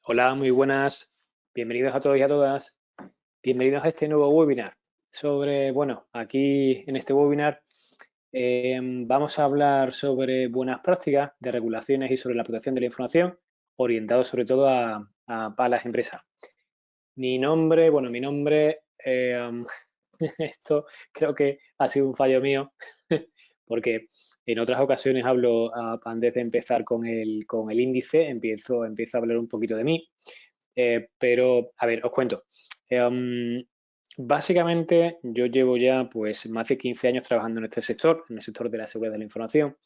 Hola, muy buenas. Bienvenidos a todos y a todas. Bienvenidos a este nuevo webinar sobre, bueno, aquí en este webinar vamos a hablar sobre buenas prácticas de regulaciones y sobre la protección de la información, orientado sobre todo a las empresas. Mi nombre, esto creo que ha sido un fallo mío, porque en otras ocasiones hablo, antes de empezar con el índice, empiezo a hablar un poquito de mí. Pero, a ver, os cuento. Básicamente, yo llevo ya pues más de 15 años trabajando en este sector, en el sector de la seguridad de la información,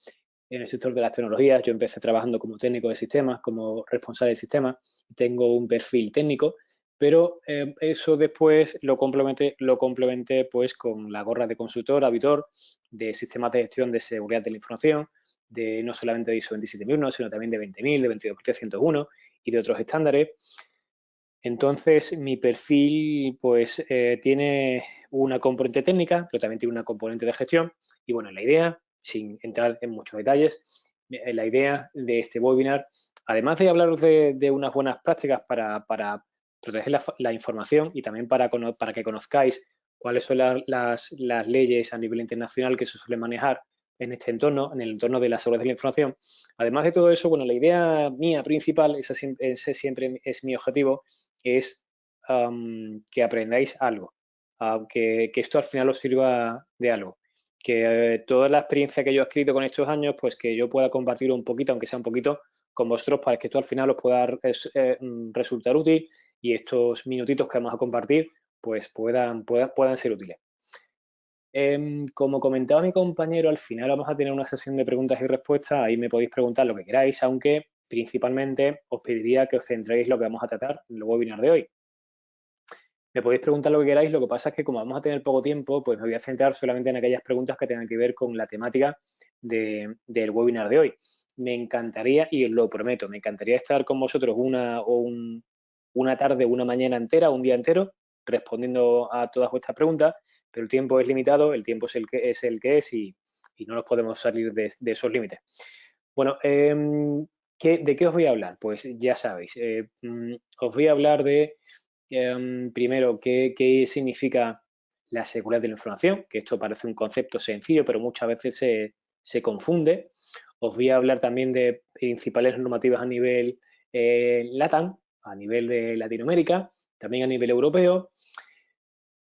en el sector de las tecnologías. Yo empecé trabajando como técnico de sistemas, como responsable de sistemas. Tengo un perfil técnico, pero eso después lo complementé pues con la gorra de consultor, auditor, de sistemas de gestión de seguridad de la información, de no solamente de ISO 27001, sino también de 20000, de 22301 y de otros estándares. Entonces, mi perfil pues tiene una componente técnica, pero también tiene una componente de gestión. Y bueno, la idea, sin entrar en muchos detalles, la idea de este webinar, además de hablaros de unas buenas prácticas para proteger la información y también para que conozcáis cuáles son las leyes a nivel internacional que se suelen manejar en este entorno, en el entorno de la seguridad de la información. Además de todo eso, bueno, la idea mía principal, ese siempre es mi objetivo, es que aprendáis algo, que esto al final os sirva de algo, que toda la experiencia que yo he escrito con estos años, pues que yo pueda compartir un poquito, aunque sea un poquito, con vosotros para que esto al final os pueda resultar útil y estos minutitos que vamos a compartir, pues puedan ser útiles. Como comentaba mi compañero, al final vamos a tener una sesión de preguntas y respuestas. Ahí me podéis preguntar lo que queráis, aunque principalmente os pediría que os centréis en lo que vamos a tratar en el webinar de hoy. Me podéis preguntar lo que queráis, lo que pasa es que como vamos a tener poco tiempo, pues me voy a centrar solamente en aquellas preguntas que tengan que ver con la temática del webinar de hoy. Me encantaría, y os lo prometo, me encantaría estar con vosotros una tarde, una mañana entera, un día entero, respondiendo a todas vuestras preguntas, pero el tiempo es limitado, el tiempo es el que es y no nos podemos salir de esos límites. Bueno, ¿de qué os voy a hablar? Pues ya sabéis, os voy a hablar de primero, ¿qué significa la seguridad de la información? Que esto parece un concepto sencillo, pero muchas veces se confunde. Os voy a hablar también de principales normativas a nivel LATAM, a nivel de Latinoamérica, también a nivel europeo.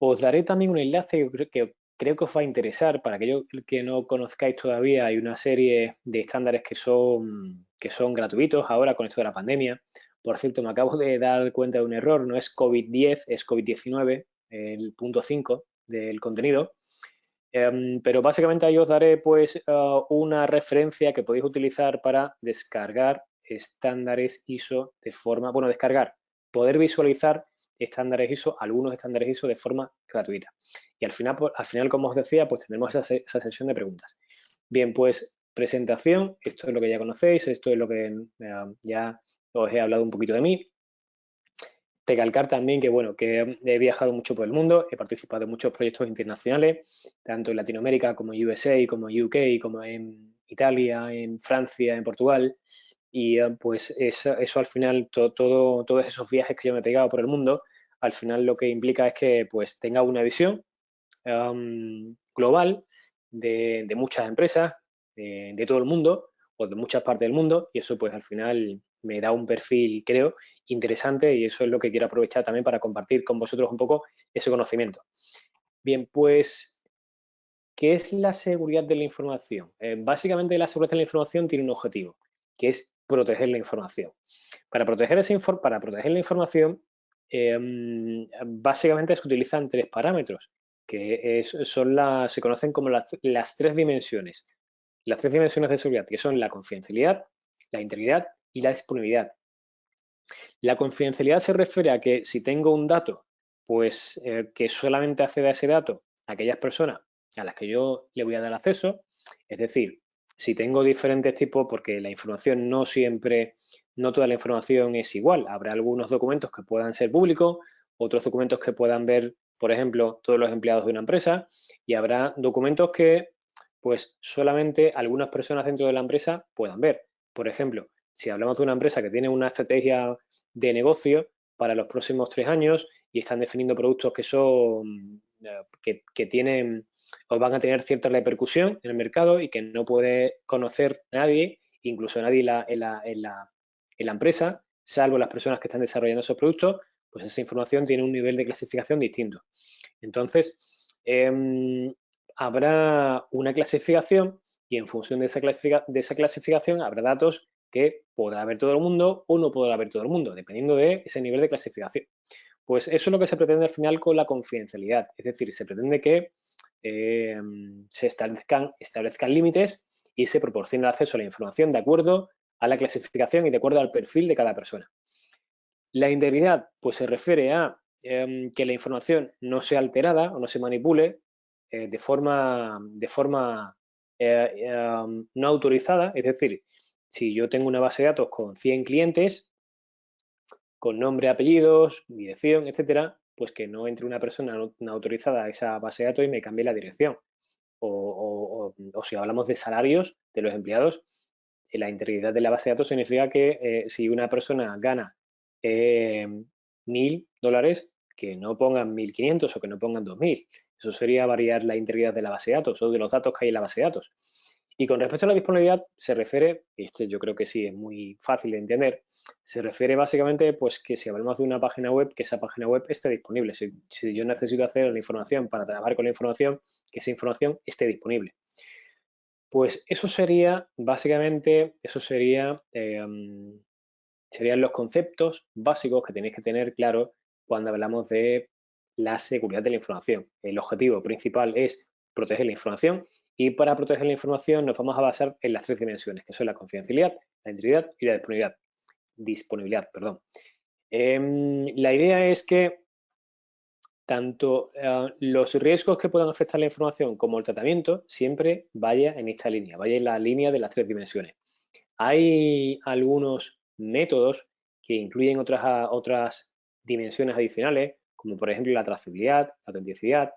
Os daré también un enlace que creo que os va a interesar. Para aquellos que no conozcáis todavía, hay una serie de estándares que son gratuitos ahora con esto de la pandemia. Por cierto, me acabo de dar cuenta de un error, no es COVID-10, es COVID-19, el punto 5 del contenido. Pero básicamente ahí os daré pues una referencia que podéis utilizar para descargar estándares ISO de forma, bueno, descargar, poder visualizar estándares ISO, algunos estándares ISO de forma gratuita. Y al final, como os decía, pues tendremos esa sesión de preguntas. Bien, pues presentación, esto es lo que ya conocéis, esto es lo que ya os he hablado un poquito de mí. Recalcar también que, bueno, que he viajado mucho por el mundo, he participado en muchos proyectos internacionales, tanto en Latinoamérica como en USA, como en UK, como en Italia, en Francia, en Portugal. Y pues eso al final, todos esos viajes que yo me he pegado por el mundo, al final lo que implica es que pues tenga una visión global de muchas empresas, de todo el mundo o de muchas partes del mundo, y eso pues al final me da un perfil, creo, interesante, y eso es lo que quiero aprovechar también para compartir con vosotros un poco ese conocimiento. Bien, pues, ¿qué es la seguridad de la información? Básicamente la seguridad de la información tiene un objetivo, que es proteger la información. Para proteger la información, básicamente se utilizan tres parámetros, que se conocen como las tres dimensiones. Las tres dimensiones de seguridad, que son la confidencialidad, la integridad y la disponibilidad. La confidencialidad se refiere a que si tengo un dato, pues que solamente acceda a ese dato a aquellas personas a las que yo le voy a dar acceso. Es decir, si tengo diferentes tipos, porque la información no toda la información es igual. Habrá algunos documentos que puedan ser públicos, otros documentos que puedan ver, por ejemplo, todos los empleados de una empresa, y habrá documentos que pues solamente algunas personas dentro de la empresa puedan ver. Por ejemplo, si hablamos de una empresa que tiene una estrategia de negocio para los próximos 3 años y están definiendo productos que son que tienen o van a tener cierta repercusión en el mercado y que no puede conocer nadie, incluso nadie en la empresa, salvo las personas que están desarrollando esos productos, pues esa información tiene un nivel de clasificación distinto. Entonces, habrá una clasificación y en función de esa clasificación habrá datos que podrá ver todo el mundo o no podrá ver todo el mundo, dependiendo de ese nivel de clasificación. Pues eso es lo que se pretende al final con la confidencialidad, es decir, se pretende que se establezcan límites y se proporcione el acceso a la información de acuerdo a la clasificación y de acuerdo al perfil de cada persona. La integridad, pues se refiere a que la información no sea alterada o no se manipule de forma no autorizada, es decir, si yo tengo una base de datos con 100 clientes, con nombre, apellidos, dirección, etcétera, pues que no entre una persona no autorizada a esa base de datos y me cambie la dirección. O si hablamos de salarios de los empleados, la integridad de la base de datos significa que si una persona gana $1.000, que no pongan 1.500 o que no pongan 2.000. Eso sería variar la integridad de la base de datos o de los datos que hay en la base de datos. Y con respecto a la disponibilidad, se refiere, y este yo creo que sí es muy fácil de entender, se refiere básicamente pues que si hablamos de una página web, que esa página web esté disponible. Si yo necesito hacer la información para trabajar con la información, que esa información esté disponible. Pues eso sería, básicamente, serían los conceptos básicos que tenéis que tener claro cuando hablamos de la seguridad de la información. El objetivo principal es proteger la información y para proteger la información nos vamos a basar en las 3 dimensiones, que son la confidencialidad, la integridad y la disponibilidad. La idea es que tanto los riesgos que puedan afectar la información como el tratamiento siempre vaya en esta línea, vaya en la línea de las 3 dimensiones. Hay algunos métodos que incluyen otras dimensiones adicionales, como por ejemplo la trazabilidad, la autenticidad,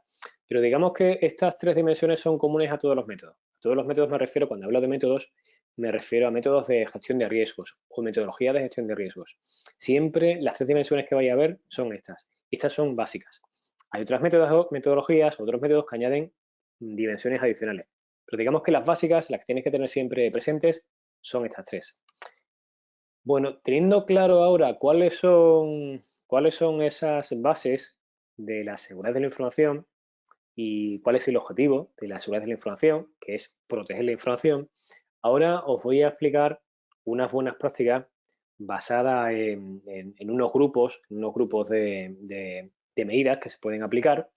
pero digamos que estas 3 dimensiones son comunes a todos los métodos. A todos los métodos me refiero, cuando hablo de métodos, me refiero a métodos de gestión de riesgos o metodología de gestión de riesgos. Siempre las 3 dimensiones que vaya a haber son estas. Estas son básicas. Hay otras metodologías, otros métodos que añaden dimensiones adicionales. Pero digamos que las básicas, las que tienes que tener siempre presentes, son estas 3. Bueno, teniendo claro ahora cuáles son esas bases de la seguridad de la información y cuál es el objetivo de la seguridad de la información, que es proteger la información, ahora os voy a explicar unas buenas prácticas basadas en unos grupos de medidas que se pueden aplicar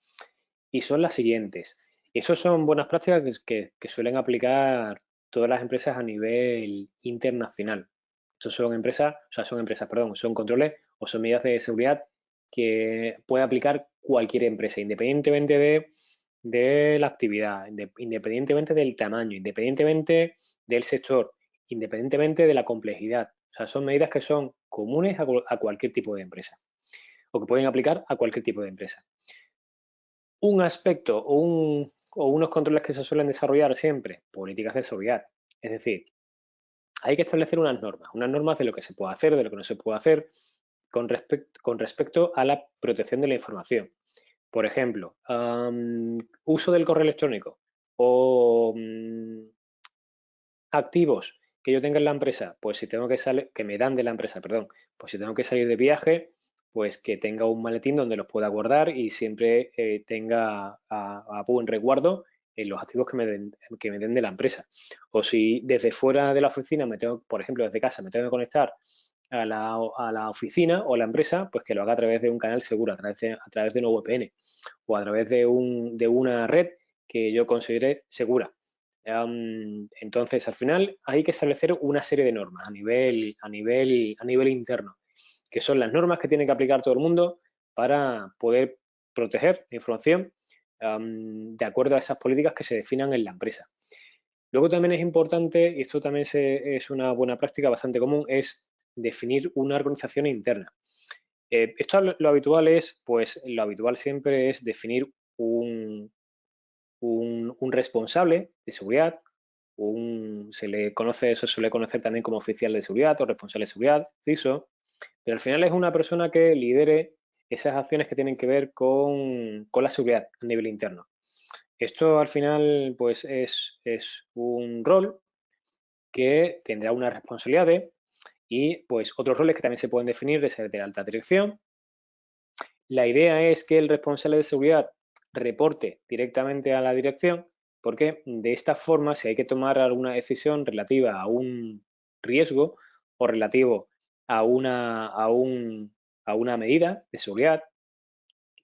y son las siguientes. Esas son buenas prácticas que suelen aplicar todas las empresas a nivel internacional. Estos son controles o son medidas de seguridad que puede aplicar cualquier empresa, independientemente de la actividad, independientemente del tamaño, independientemente del sector, independientemente de la complejidad. O sea, son medidas que son comunes a cualquier tipo de empresa o que pueden aplicar a cualquier tipo de empresa. Un aspecto o unos controles que se suelen desarrollar siempre, políticas de seguridad. Es decir, hay que establecer unas normas de lo que se puede hacer, de lo que no se puede hacer con respecto a la protección de la información. Por ejemplo, uso del correo electrónico o activos que yo tenga en la empresa, pues si tengo que salir, que me dan de la empresa, perdón, pues si tengo que salir de viaje, pues que tenga un maletín donde los pueda guardar y siempre tenga a buen resguardo los activos que me den de la empresa. O si desde fuera de la oficina por ejemplo, desde casa me tengo que conectar a la oficina o a la empresa, pues que lo haga a través de un canal seguro, a través de una VPN o a través de una red que yo considere segura. Entonces, al final hay que establecer una serie de normas a nivel interno, que son las normas que tiene que aplicar todo el mundo para poder proteger la información de acuerdo a esas políticas que se definan en la empresa. Luego también es importante, y esto también es una buena práctica bastante común, es definir una organización interna. Lo habitual siempre es definir un responsable de seguridad, se suele conocer también como oficial de seguridad o responsable de seguridad, CISO, pero al final es una persona que lidere esas acciones que tienen que ver con la seguridad a nivel interno. Esto al final pues es un rol que tendrá unas responsabilidades y pues otros roles que también se pueden definir de ser de alta dirección. La idea es que el responsable de seguridad reporte directamente a la dirección, porque de esta forma, si hay que tomar alguna decisión relativa a un riesgo o relativo a una medida de seguridad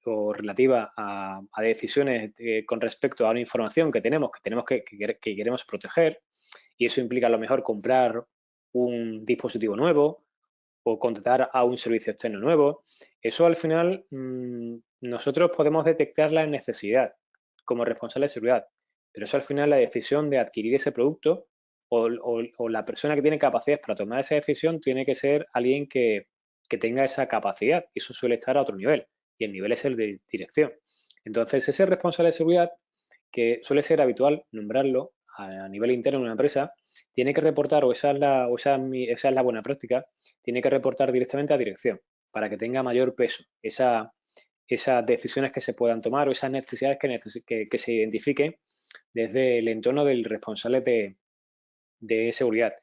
o relativa a decisiones con respecto a una información que tenemos que queremos proteger, y eso implica a lo mejor comprar un dispositivo nuevo o contratar a un servicio externo nuevo, eso al final nosotros podemos detectar la necesidad como responsable de seguridad, pero eso al final la decisión de adquirir ese producto o la persona que tiene capacidad para tomar esa decisión tiene que ser alguien que tenga esa capacidad y eso suele estar a otro nivel y el nivel es el de dirección. Entonces ese responsable de seguridad que suele ser habitual nombrarlo a nivel interno de una empresa, tiene que reportar, esa es la buena práctica, tiene que reportar directamente a dirección para que tenga mayor peso esas decisiones que se puedan tomar o esas necesidades que se identifiquen desde el entorno del responsable de seguridad.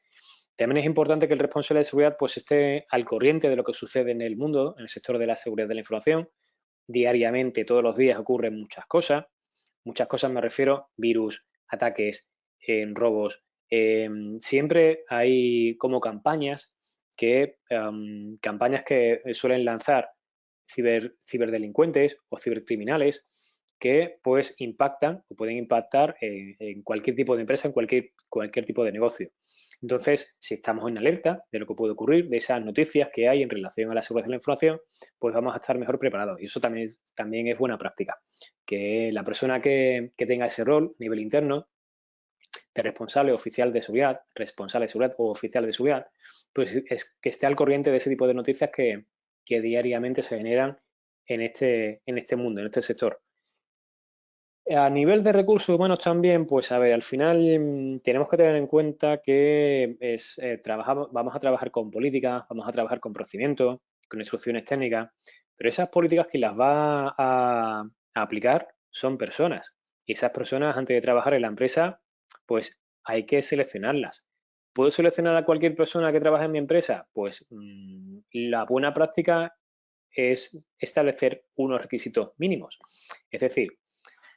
También es importante que el responsable de seguridad pues esté al corriente de lo que sucede en el mundo, en el sector de la seguridad de la información. Diariamente, todos los días ocurren muchas cosas. Muchas cosas me refiero, virus, ataques, robos. Siempre hay como campañas que suelen lanzar ciberdelincuentes o cibercriminales que pues impactan o pueden impactar en cualquier tipo de empresa, en cualquier tipo de negocio. Entonces, si estamos en alerta de lo que puede ocurrir, de esas noticias que hay en relación a la seguridad de la información, pues vamos a estar mejor preparados. Y eso también es buena práctica. Que la persona que tenga ese rol a nivel interno, de responsable oficial de seguridad, responsable de seguridad o oficial de seguridad, pues es que esté al corriente de ese tipo de noticias que diariamente se generan en este mundo, en este sector. A nivel de recursos humanos también, pues a ver, al final tenemos que tener en cuenta que vamos a trabajar con políticas, vamos a trabajar con procedimientos, con instrucciones técnicas, pero esas políticas quien las va a aplicar son personas. Y esas personas, antes de trabajar en la empresa, pues hay que seleccionarlas. ¿Puedo seleccionar a cualquier persona que trabaje en mi empresa? Pues la buena práctica es establecer unos requisitos mínimos. Es decir,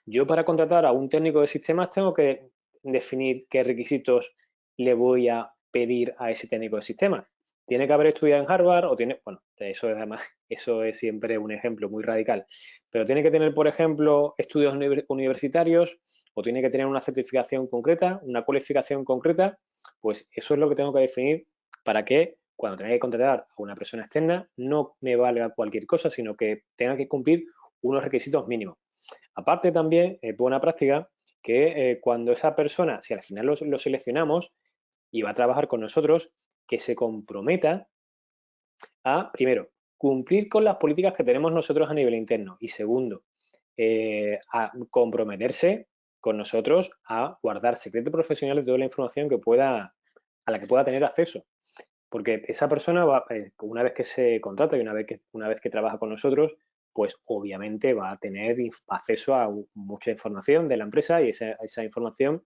yo para contratar a un técnico de sistemas tengo que definir qué requisitos le voy a pedir a ese técnico de sistemas. Tiene que haber estudiado en Harvard o tiene, bueno, eso es además, eso es siempre un ejemplo muy radical, pero tiene que tener, por ejemplo, estudios universitarios o tiene que tener una certificación concreta, una cualificación concreta, pues eso es lo que tengo que definir para que cuando tenga que contratar a una persona externa no me valga cualquier cosa, sino que tenga que cumplir unos requisitos mínimos. Aparte también es buena práctica que cuando esa persona, si al final lo seleccionamos y va a trabajar con nosotros, que se comprometa a, primero, cumplir con las políticas que tenemos nosotros a nivel interno y segundo, a comprometerse con nosotros a guardar secreto profesional de toda la información a la que pueda tener acceso. Porque esa persona una vez que se contrata y una vez que trabaja con nosotros, pues obviamente va a tener acceso a mucha información de la empresa y esa información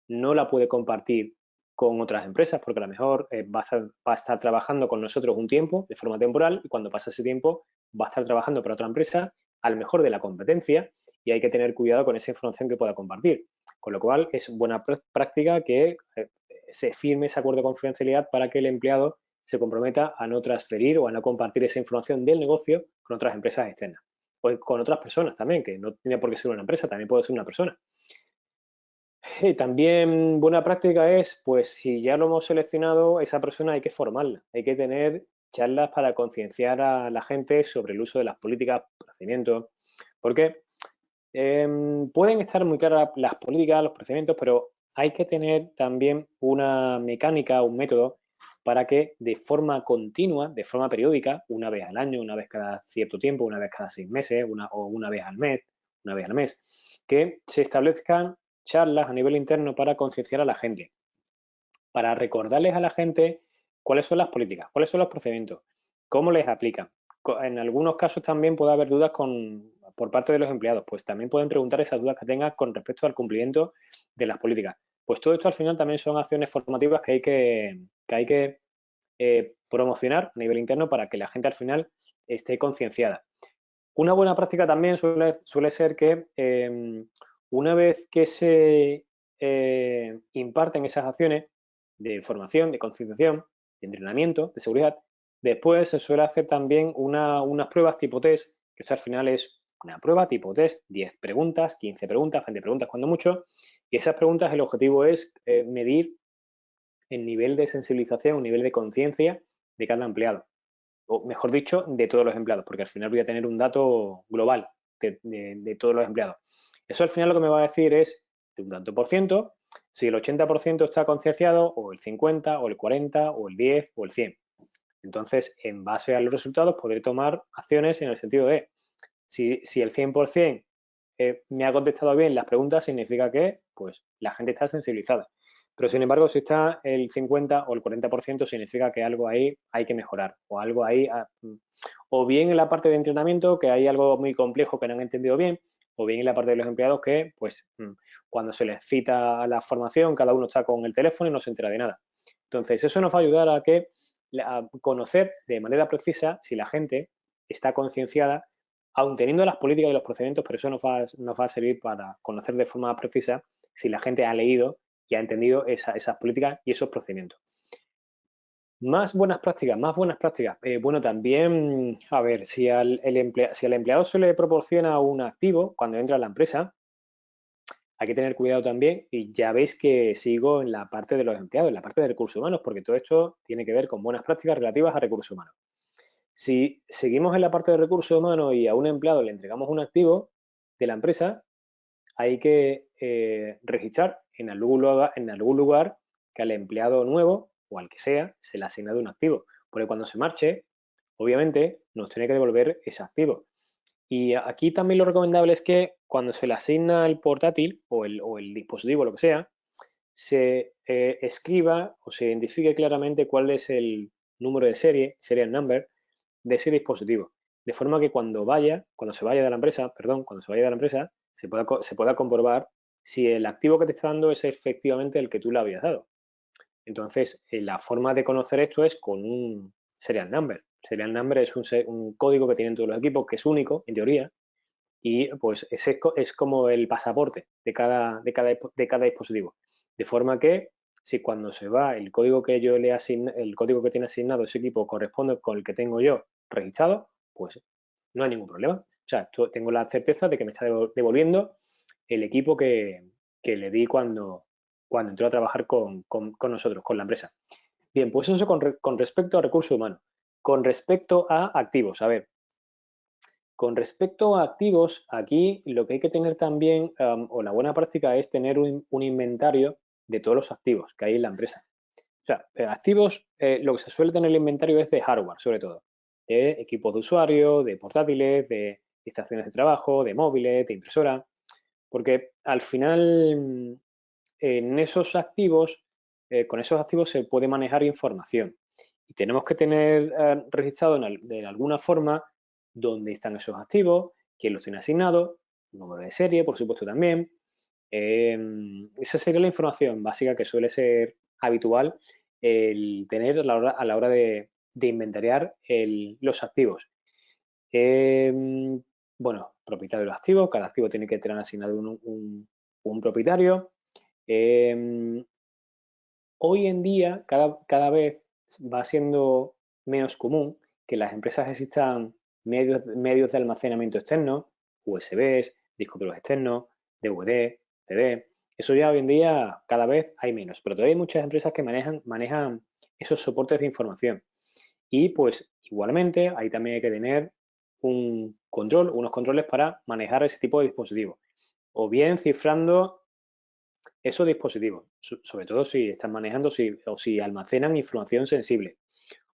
no la puede compartir con otras empresas porque a lo mejor va a estar trabajando con nosotros un tiempo de forma temporal y cuando pasa ese tiempo va a estar trabajando para otra empresa, a lo mejor de la competencia, y hay que tener cuidado con esa información que pueda compartir. Con lo cual es buena práctica que se firme ese acuerdo de confidencialidad para que el empleado se comprometa a no transferir o a no compartir esa información del negocio con otras empresas externas o con otras personas también, que no tiene por qué ser una empresa, también puede ser una persona. También buena práctica es, pues si ya lo hemos seleccionado, esa persona hay que formarla, hay que tener charlas para concienciar a la gente sobre el uso de las políticas, procedimientos, porque pueden estar muy claras las políticas, los procedimientos, pero hay que tener también una mecánica, un método para que de forma continua, de forma periódica, una vez al año, una vez cada cierto tiempo, una vez cada 6 meses, o una vez al mes, una vez al mes, que se establezcan charlas a nivel interno para concienciar a la gente, para recordarles a la gente cuáles son las políticas, cuáles son los procedimientos, ¿Cómo les aplican? En algunos casos también puede haber dudas por parte de los empleados, pues también pueden preguntar esas dudas que tengan con respecto al cumplimiento de las políticas. Pues todo esto al final también son acciones formativas que hay que promocionar a nivel interno para que la gente al final esté concienciada. Una buena práctica también suele ser que una vez que se imparten esas acciones de formación, de concienciación, de entrenamiento, de seguridad, después se suele hacer también unas pruebas tipo test, que esto al final es una prueba tipo test, 10 preguntas, 15 preguntas, 20 preguntas cuando mucho, y esas preguntas el objetivo es medir el nivel de sensibilización, el nivel de conciencia de cada empleado, o mejor dicho, de todos los empleados, porque al final voy a tener un dato global de todos los empleados. Eso al final lo que me va a decir es de un tanto por ciento, si el 80% está concienciado, o el 50, o el 40, o el 10, o el 100. Entonces, en base a los resultados, podré tomar acciones en el sentido de, si el 100% me ha contestado bien las preguntas, significa que pues, la gente está sensibilizada. Pero, sin embargo, si está el 50 o el 40%, significa que algo ahí hay que mejorar, o algo ahí, o bien en la parte de entrenamiento, que hay algo muy complejo que no han entendido bien, o bien en la parte de los empleados que, pues, cuando se les cita a la formación, cada uno está con el teléfono y no se entera de nada. Entonces, eso nos va a ayudar a conocer de manera precisa si la gente está concienciada, aun teniendo las políticas y los procedimientos, pero eso nos va a servir para conocer de forma precisa si la gente ha leído y ha entendido esas políticas y esos procedimientos. Más buenas prácticas, más buenas prácticas. Bueno, también, a ver, si al empleado se le proporciona un activo cuando entra a la empresa, hay que tener cuidado también, y ya veis que sigo en la parte de los empleados, en la parte de recursos humanos, porque todo esto tiene que ver con buenas prácticas relativas a recursos humanos. Si seguimos en la parte de recursos humanos y a un empleado le entregamos un activo de la empresa, hay que registrar en algún lugar que al empleado nuevo o al que sea se le ha asignado un activo, porque cuando se marche, obviamente nos tiene que devolver ese activo. Y aquí también lo recomendable es que cuando se le asigna el portátil o el dispositivo, lo que sea, se escriba o se identifique claramente cuál es el número de serie, serial number, de ese dispositivo. De forma que cuando se vaya de la empresa, se pueda comprobar si el activo que te está dando es efectivamente el que tú le habías dado. Entonces, la forma de conocer esto es con un serial number. Serial number es un código que tienen todos los equipos, que es único, en teoría, y pues ese es como el pasaporte de cada dispositivo. De forma que si cuando se va el código que el código que tiene asignado ese equipo corresponde con el que tengo yo registrado, pues no hay ningún problema. O sea, tengo la certeza de que me está devolviendo el equipo que le di cuando entró a trabajar con nosotros, con la empresa. Bien, pues eso con respecto a recursos humanos. Con respecto a activos, a ver, con respecto a activos, aquí lo que hay que tener también, o la buena práctica, es tener un inventario de todos los activos que hay en la empresa. O sea, activos, lo que se suele tener en el inventario es de hardware, sobre todo, de equipos de usuario, de portátiles, de estaciones de trabajo, de móviles, de impresora, porque al final en esos activos, con esos activos se puede manejar información y tenemos que tener registrado de alguna forma dónde están esos activos, quién los tiene asignados, número de serie, por supuesto también. Esa sería la información básica que suele ser habitual el tener a la hora de inventariar los activos. Bueno, propietario de los activos, cada activo tiene que tener asignado un propietario. Hoy en día, cada vez va siendo menos común que en las empresas existan medios de almacenamiento externos, USBs, discos duros externos, DVD, CD. Eso ya hoy en día cada vez hay menos, pero todavía hay muchas empresas que manejan esos soportes de información. Y pues igualmente ahí también hay que tener unos controles para manejar ese tipo de dispositivos. O bien cifrando esos dispositivos, sobre todo si están manejando o si almacenan información sensible.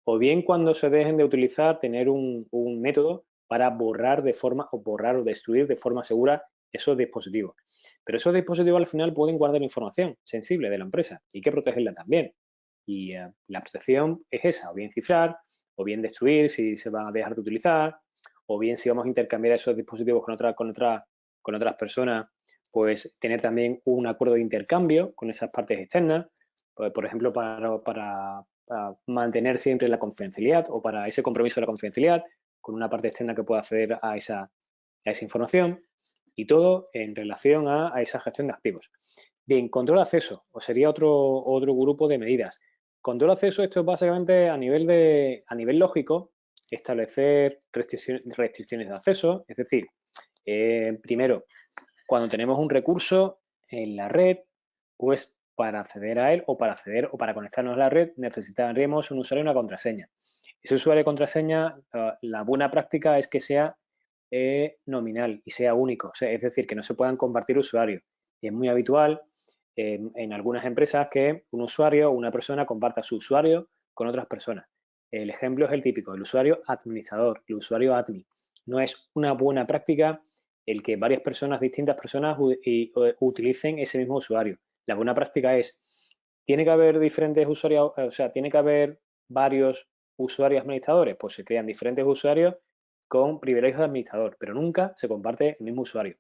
O bien cuando se dejen de utilizar, tener un método para borrar o destruir de forma segura esos dispositivos. Pero esos dispositivos al final pueden guardar información sensible de la empresa y hay que protegerla también. Y la protección es esa, o bien cifrar, o bien destruir si se va a dejar de utilizar, o bien si vamos a intercambiar esos dispositivos con otras personas, pues tener también un acuerdo de intercambio con esas partes externas, pues, por ejemplo, para mantener siempre la confidencialidad o para ese compromiso de la confidencialidad con una parte externa que pueda acceder a esa información, y todo en relación a esa gestión de activos. Bien, control de acceso, o sería otro grupo de medidas. Control de acceso, esto es básicamente a nivel lógico, establecer restricciones de acceso, es decir, primero, cuando tenemos un recurso en la red, pues para acceder a él o para conectarnos a la red necesitaremos un usuario y una contraseña. Ese usuario y contraseña, la buena práctica es que sea nominal y sea único, o sea, es decir, que no se puedan compartir usuarios. Y es muy habitual en algunas empresas que un usuario o una persona comparta su usuario con otras personas. El ejemplo es el típico, el usuario administrador, el usuario admin. No es una buena práctica el que varias personas, distintas personas, utilicen ese mismo usuario. La buena práctica es, tiene que haber diferentes usuarios, o sea, tiene que haber varios usuarios administradores, pues se crean diferentes usuarios con privilegios de administrador, pero nunca se comparte el mismo usuario.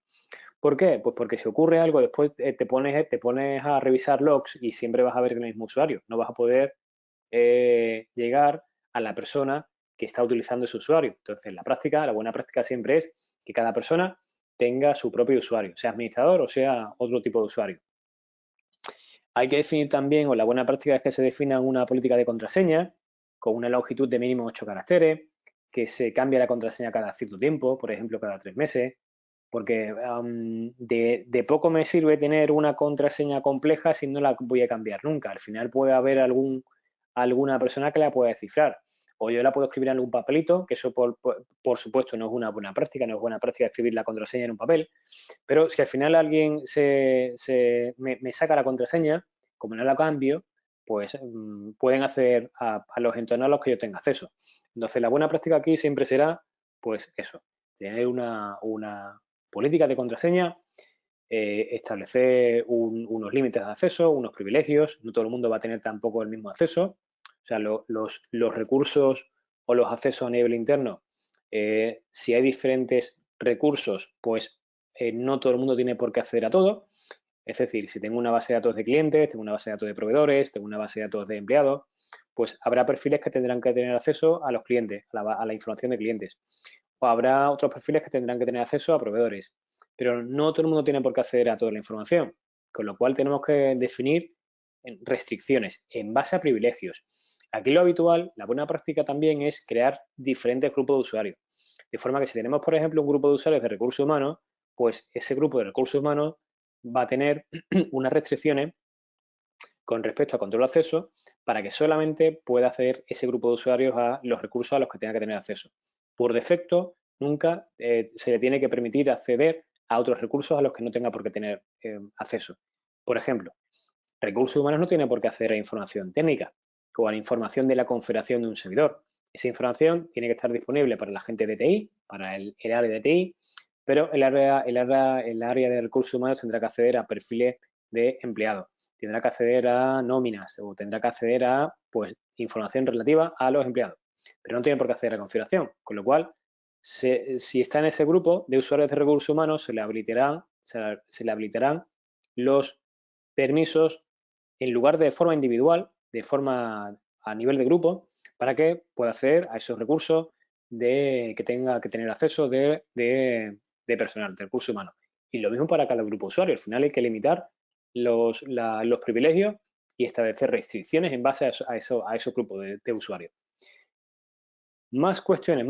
¿Por qué? Pues porque si ocurre algo, después te pones a revisar logs y siempre vas a ver el mismo usuario. No vas a poder llegar a la persona que está utilizando ese usuario. Entonces, la buena práctica siempre es que cada persona tenga su propio usuario, sea administrador o sea otro tipo de usuario. Hay que definir también, o la buena práctica es que se defina una política de contraseña con una longitud de mínimo 8 caracteres, que se cambie la contraseña cada cierto tiempo, por ejemplo, cada 3 meses, porque de poco me sirve tener una contraseña compleja si no la voy a cambiar nunca. Al final puede haber alguna persona que la pueda descifrar. O yo la puedo escribir en un papelito, que eso por supuesto no es una buena práctica, no es buena práctica escribir la contraseña en un papel, pero si al final alguien me saca la contraseña, como no la cambio, pues pueden acceder a los entornos a los que yo tenga acceso. Entonces, la buena práctica aquí siempre será, pues eso, tener una política de contraseña, establecer unos límites de acceso, unos privilegios. No todo el mundo va a tener tampoco el mismo acceso. O sea, los recursos o los accesos a nivel interno, si hay diferentes recursos, pues no todo el mundo tiene por qué acceder a todo. Es decir, si tengo una base de datos de clientes, tengo una base de datos de proveedores, tengo una base de datos de empleados, pues habrá perfiles que tendrán que tener acceso a los clientes, a la información de clientes. O habrá otros perfiles que tendrán que tener acceso a proveedores. Pero no todo el mundo tiene por qué acceder a toda la información, con lo cual tenemos que definir restricciones en base a privilegios. Aquí lo habitual, la buena práctica también es crear diferentes grupos de usuarios. De forma que si tenemos, por ejemplo, un grupo de usuarios de recursos humanos, pues ese grupo de recursos humanos va a tener unas restricciones con respecto a control de acceso para que solamente pueda acceder ese grupo de usuarios a los recursos a los que tenga que tener acceso. Por defecto, nunca se le tiene que permitir acceder a otros recursos a los que no tenga por qué tener acceso. Por ejemplo, recursos humanos no tiene por qué acceder a información técnica o a la información de la configuración de un servidor. Esa información tiene que estar disponible para la gente de TI, para el área de TI, pero el área de recursos humanos tendrá que acceder a perfiles de empleados, tendrá que acceder a nóminas o tendrá que acceder a pues, información relativa a los empleados, pero no tiene por qué acceder a configuración, con lo cual si está en ese grupo de usuarios de recursos humanos se le habilitarán los permisos en lugar de forma individual, de forma a nivel de grupo, para que pueda acceder a esos recursos que tenga que tener acceso de personal, de recursos humanos. Y lo mismo para cada grupo de usuario. Al final hay que limitar los privilegios y establecer restricciones en base a esos grupos de usuarios. Más cuestiones.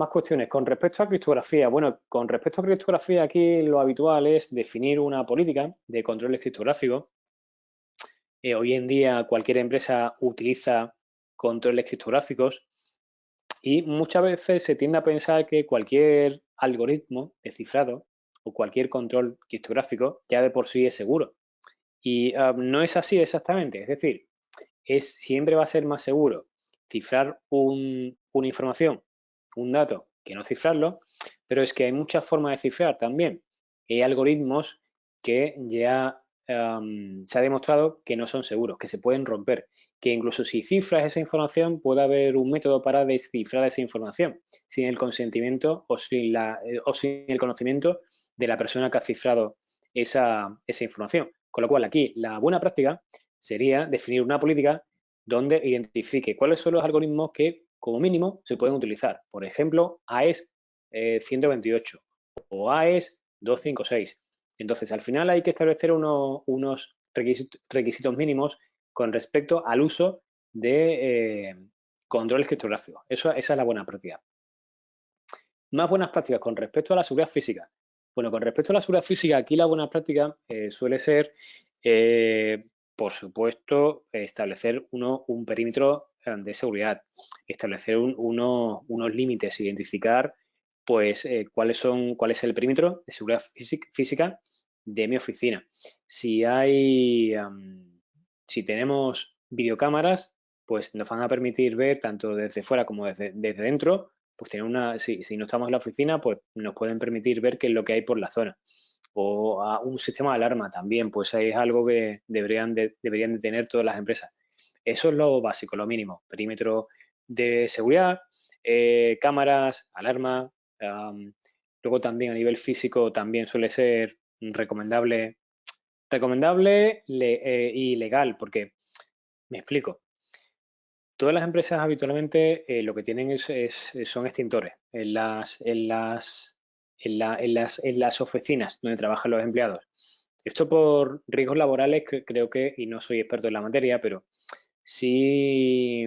Con respecto a criptografía, bueno, con respecto a criptografía aquí lo habitual es definir una política de controles criptográficos. Hoy en día cualquier empresa utiliza controles criptográficos y muchas veces se tiende a pensar que cualquier algoritmo de cifrado o cualquier control criptográfico ya de por sí es seguro. Y no es así exactamente. Es decir, siempre va a ser más seguro cifrar una información, un dato, que no cifrarlo, pero es que hay muchas formas de cifrar también. Hay algoritmos que ya se ha demostrado que no son seguros, que se pueden romper, que incluso si cifras esa información puede haber un método para descifrar esa información sin el consentimiento o sin el conocimiento de la persona que ha cifrado esa información. Con lo cual aquí la buena práctica sería definir una política donde identifique cuáles son los algoritmos que como mínimo se pueden utilizar. Por ejemplo, AES 128 o AES 256. Entonces, al final hay que establecer unos requisitos mínimos con respecto al uso de controles criptográficos. Esa es la buena práctica. Más buenas prácticas con respecto a la seguridad física. Bueno, con respecto a la seguridad física, aquí la buena práctica suele ser, por supuesto, establecer un perímetro de seguridad, establecer unos límites, identificar pues cuál es el perímetro de seguridad física de mi oficina. Si tenemos videocámaras, pues nos van a permitir ver tanto desde fuera como desde dentro, pues tener si no estamos en la oficina, pues nos pueden permitir ver qué es lo que hay por la zona. O un sistema de alarma también, pues es algo que deberían de tener todas las empresas. Eso es lo básico, lo mínimo. Perímetro de seguridad, cámaras, alarma. Luego también a nivel físico también suele ser recomendable y legal, porque me explico. Todas las empresas habitualmente lo que tienen son extintores en las oficinas donde trabajan los empleados. Esto por riesgos laborales creo que, y no soy experto en la materia, pero si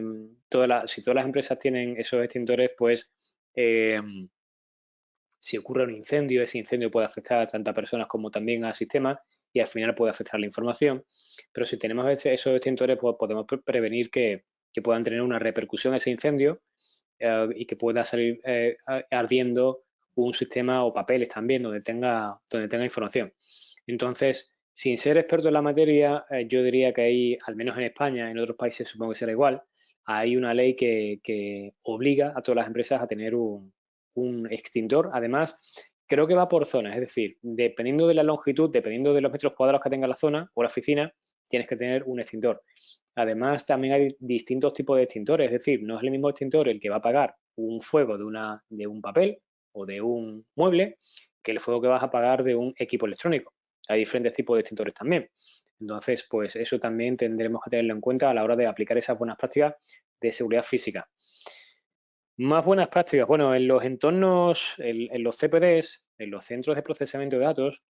si todas las empresas tienen esos extintores, pues eh, si ocurre un incendio, ese incendio puede afectar tanto a personas como también a sistemas y al final puede afectar la información. Pero si tenemos esos extintores, pues podemos prevenir que puedan tener una repercusión ese incendio y que pueda salir ardiendo un sistema o papeles también donde tenga información. Entonces, sin ser experto en la materia, yo diría que hay, al menos en España, en otros países supongo que será igual, hay una ley que obliga a todas las empresas a tener un extintor. Además, creo que va por zonas, es decir, dependiendo de la longitud, dependiendo de los metros cuadrados que tenga la zona o la oficina, tienes que tener un extintor. Además, también hay distintos tipos de extintores, es decir, no es el mismo extintor el que va a apagar un fuego de un papel o de un mueble que el fuego que vas a apagar de un equipo electrónico. Hay diferentes tipos de extintores también. Entonces, pues eso también tendremos que tenerlo en cuenta a la hora de aplicar esas buenas prácticas de seguridad física. Más buenas prácticas. Bueno, en los entornos, en los CPDs, en los centros de procesamiento de datos,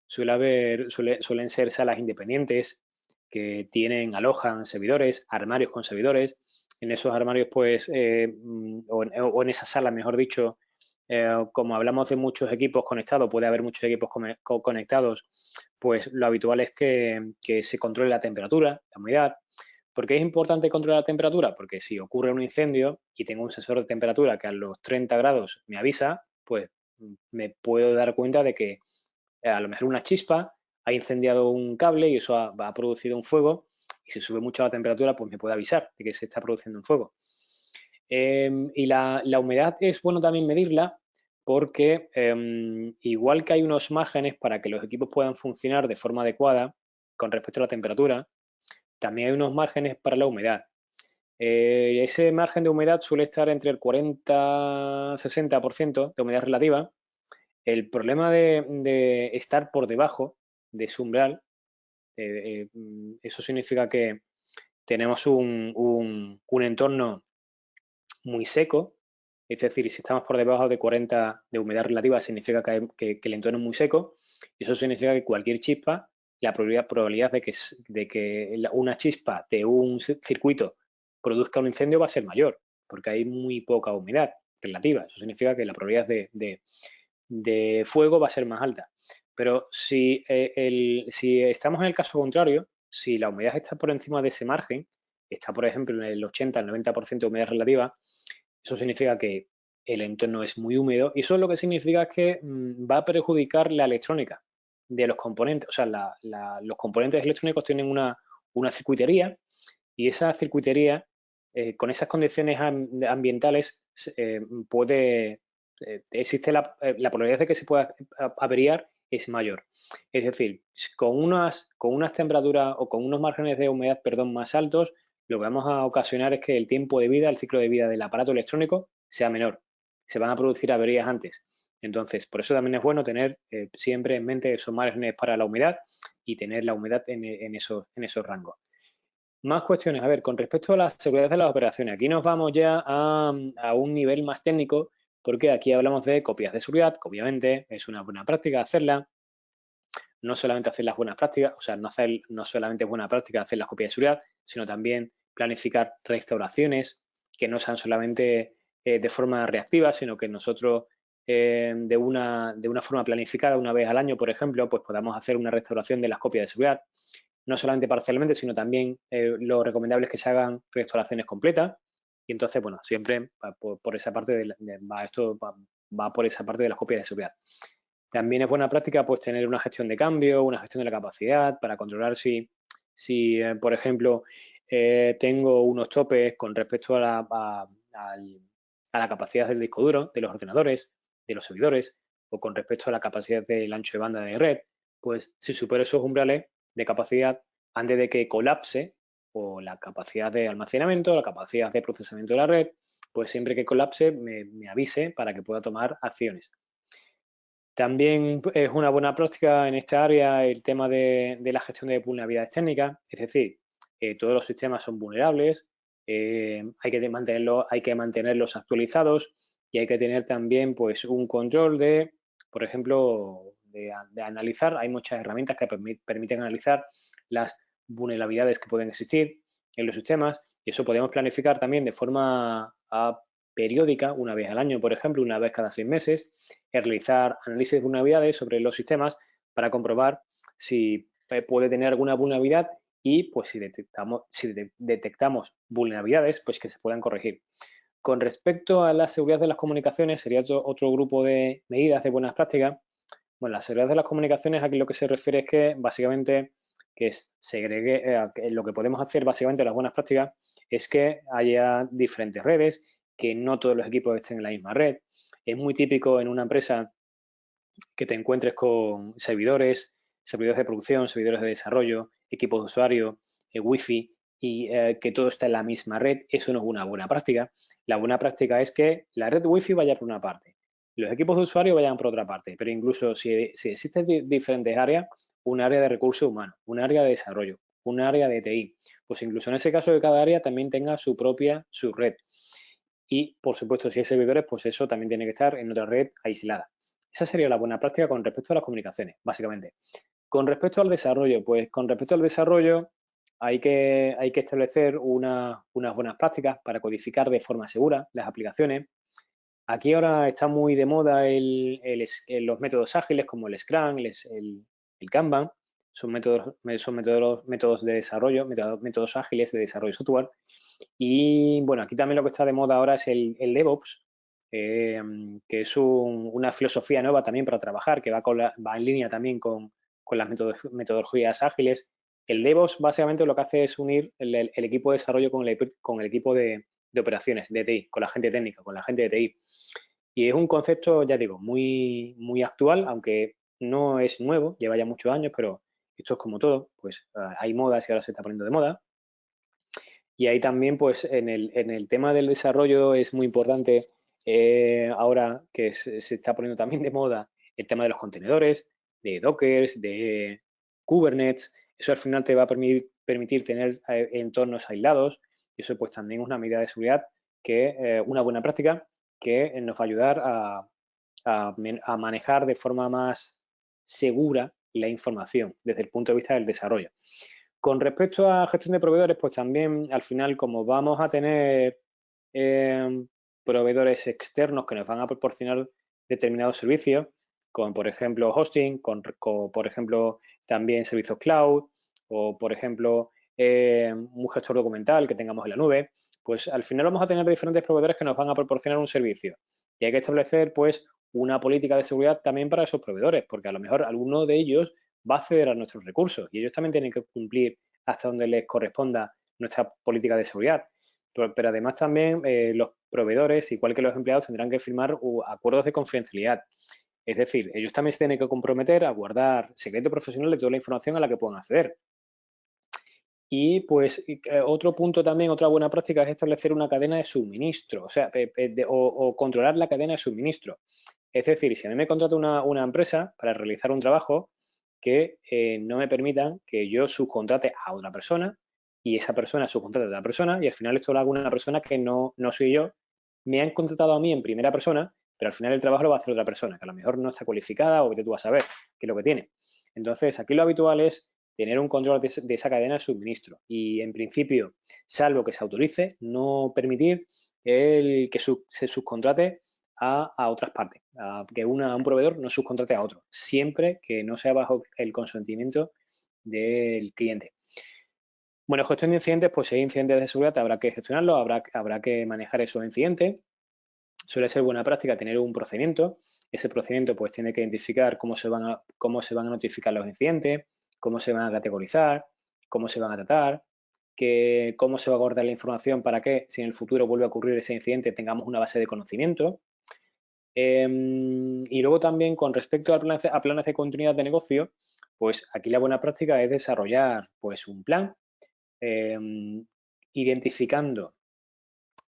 suelen ser salas independientes que alojan servidores, armarios con servidores. En esos armarios, pues, o en esas salas, mejor dicho, como hablamos de muchos equipos conectados, puede haber muchos equipos conectados, pues lo habitual es que se controle la temperatura, la humedad. ¿Por qué es importante controlar la temperatura? Porque si ocurre un incendio y tengo un sensor de temperatura que a los 30 grados me avisa, pues me puedo dar cuenta de que a lo mejor una chispa ha incendiado un cable y eso ha producido un fuego, y si sube mucho la temperatura, pues me puede avisar de que se está produciendo un fuego. Y la humedad es bueno también medirla porque igual que hay unos márgenes para que los equipos puedan funcionar de forma adecuada con respecto a la temperatura, también hay unos márgenes para la humedad. Ese margen de humedad suele estar entre el 40-60% de humedad relativa. El problema de estar por debajo de ese umbral, eso significa que tenemos un entorno muy seco, es decir, si estamos por debajo de 40 de humedad relativa, significa que el entorno es muy seco, y eso significa que cualquier chispa, la probabilidad de que una chispa de un circuito produzca un incendio va a ser mayor, porque hay muy poca humedad relativa. Eso significa que la probabilidad de fuego va a ser más alta. Pero si estamos en el caso contrario, si la humedad está por encima de ese margen, está por ejemplo en el 80 al 90% de humedad relativa, eso significa que el entorno es muy húmedo y eso lo que significa es que va a perjudicar la electrónica de los componentes. O sea, los componentes electrónicos tienen una circuitería y esa circuitería con esas condiciones ambientales existe la probabilidad de que se pueda averiar es mayor. Es decir, con unas temperaturas o con unos márgenes de humedad, perdón, más altos, lo que vamos a ocasionar es que el tiempo de vida, el ciclo de vida del aparato electrónico sea menor. Se van a producir averías antes. Entonces, por eso también es bueno tener siempre en mente esos márgenes para la humedad y tener la humedad en esos rangos. Más cuestiones. A ver, con respecto a la seguridad de las operaciones, aquí nos vamos ya a un nivel más técnico, porque aquí hablamos de copias de seguridad, que obviamente es una buena práctica hacerla. No solamente hacer las buenas prácticas, o sea, no solamente es buena práctica hacer las copias de seguridad, sino también planificar restauraciones que no sean solamente de forma reactiva, sino que nosotros de una forma planificada, una vez al año, por ejemplo, pues podamos hacer una restauración de las copias de seguridad, no solamente parcialmente, sino también lo recomendable es que se hagan restauraciones completas. Y entonces, bueno, siempre por esa parte va por esa parte de las copias de seguridad. También es buena práctica pues tener una gestión de cambio, una gestión de la capacidad para controlar si por ejemplo, tengo unos topes con respecto a la capacidad del disco duro, de los ordenadores, de los servidores, o con respecto a la capacidad del ancho de banda de red, pues si supero esos umbrales de capacidad antes de que colapse o la capacidad de almacenamiento, la capacidad de procesamiento de la red, pues siempre que colapse me avise para que pueda tomar acciones. También es una buena práctica en esta área el tema de la gestión de vulnerabilidades técnicas, es decir, todos los sistemas son vulnerables, hay que mantenerlos actualizados y hay que tener también pues un control de, por ejemplo, de analizar. Hay muchas herramientas que permiten analizar las vulnerabilidades que pueden existir en los sistemas y eso podemos planificar también de forma periódica, una vez al año, por ejemplo, una vez cada 6 meses, realizar análisis de vulnerabilidades sobre los sistemas para comprobar si puede tener alguna vulnerabilidad y pues si detectamos vulnerabilidades, pues que se puedan corregir. Con respecto a la seguridad de las comunicaciones, sería otro grupo de medidas de buenas prácticas. Bueno, la seguridad de las comunicaciones aquí lo que se refiere es que básicamente que lo que podemos hacer básicamente las buenas prácticas es que haya diferentes redes, que no todos los equipos estén en la misma red. Es muy típico en una empresa que te encuentres con servidores de producción, servidores de desarrollo, equipos de usuario, wifi y que todo está en la misma red. Eso no es una buena práctica. La buena práctica es que la red wifi vaya por una parte, los equipos de usuario vayan por otra parte, pero incluso si existen diferentes áreas, un área de recursos humanos, un área de desarrollo, un área de TI, pues incluso en ese caso de cada área también tenga su propia subred. Y, por supuesto, si hay servidores, pues eso también tiene que estar en otra red aislada. Esa sería la buena práctica con respecto a las comunicaciones, básicamente. Con respecto al desarrollo, pues con respecto al desarrollo hay que establecer unas buenas prácticas para codificar de forma segura las aplicaciones. Aquí ahora está muy de moda los métodos ágiles como el Scrum, el Kanban. Son métodos de desarrollo, métodos ágiles de desarrollo de software. Y bueno, aquí también lo que está de moda ahora es el DevOps, que es una filosofía nueva también para trabajar, que va en línea también con las metodologías ágiles. El DevOps básicamente lo que hace es unir el equipo de desarrollo con el equipo de operaciones, de TI, con la gente técnica, con la gente de TI. Y es un concepto, ya digo, muy, muy actual, aunque no es nuevo, lleva ya muchos años, pero esto es como todo, pues hay modas y ahora se está poniendo de moda. Y ahí también, pues en el tema del desarrollo es muy importante ahora que se está poniendo también de moda el tema de los contenedores, de Dockers, de Kubernetes. Eso al final te va a permitir tener entornos aislados y eso pues también es una medida de seguridad una buena práctica que nos va a ayudar a manejar de forma más segura la información desde el punto de vista del desarrollo. Con respecto a gestión de proveedores, pues también al final, como vamos a tener proveedores externos que nos van a proporcionar determinados servicios, como por ejemplo hosting, por ejemplo también servicios cloud, o por ejemplo un gestor documental que tengamos en la nube, pues al final vamos a tener diferentes proveedores que nos van a proporcionar un servicio. Y hay que establecer pues una política de seguridad también para esos proveedores, porque a lo mejor alguno de ellos va a acceder a nuestros recursos y ellos también tienen que cumplir hasta donde les corresponda nuestra política de seguridad. Pero además también los proveedores, igual que los empleados, tendrán que firmar acuerdos de confidencialidad. Es decir, ellos también se tienen que comprometer a guardar secreto profesional de toda la información a la que puedan acceder. Y pues otro punto también, otra buena práctica es establecer una cadena de suministro, o sea, o controlar la cadena de suministro. Es decir, si a mí me contrata una empresa para realizar un trabajo, que no me permitan que yo subcontrate a otra persona y esa persona subcontrate a otra persona y al final esto lo hago una persona que no soy yo. Me han contratado a mí en primera persona, pero al final el trabajo lo va a hacer otra persona, que a lo mejor no está cualificada o que tú vas a saber qué es lo que tiene. Entonces, aquí lo habitual es tener un control de esa cadena de suministro y, en principio, salvo que se autorice, no permitir que se subcontrate a otras partes, que un proveedor no subcontrate a otro, siempre que no sea bajo el consentimiento del cliente. Bueno, gestión de incidentes, pues si hay incidentes de seguridad habrá que gestionarlos, habrá que manejar esos incidentes. Suele ser buena práctica tener un procedimiento. Ese procedimiento pues tiene que identificar cómo se van a notificar los incidentes, cómo se van a categorizar, cómo se van a tratar, cómo se va a guardar la información para que si en el futuro vuelve a ocurrir ese incidente tengamos una base de conocimiento. Y luego también con respecto a planes de continuidad de negocio, pues aquí la buena práctica es desarrollar pues un plan identificando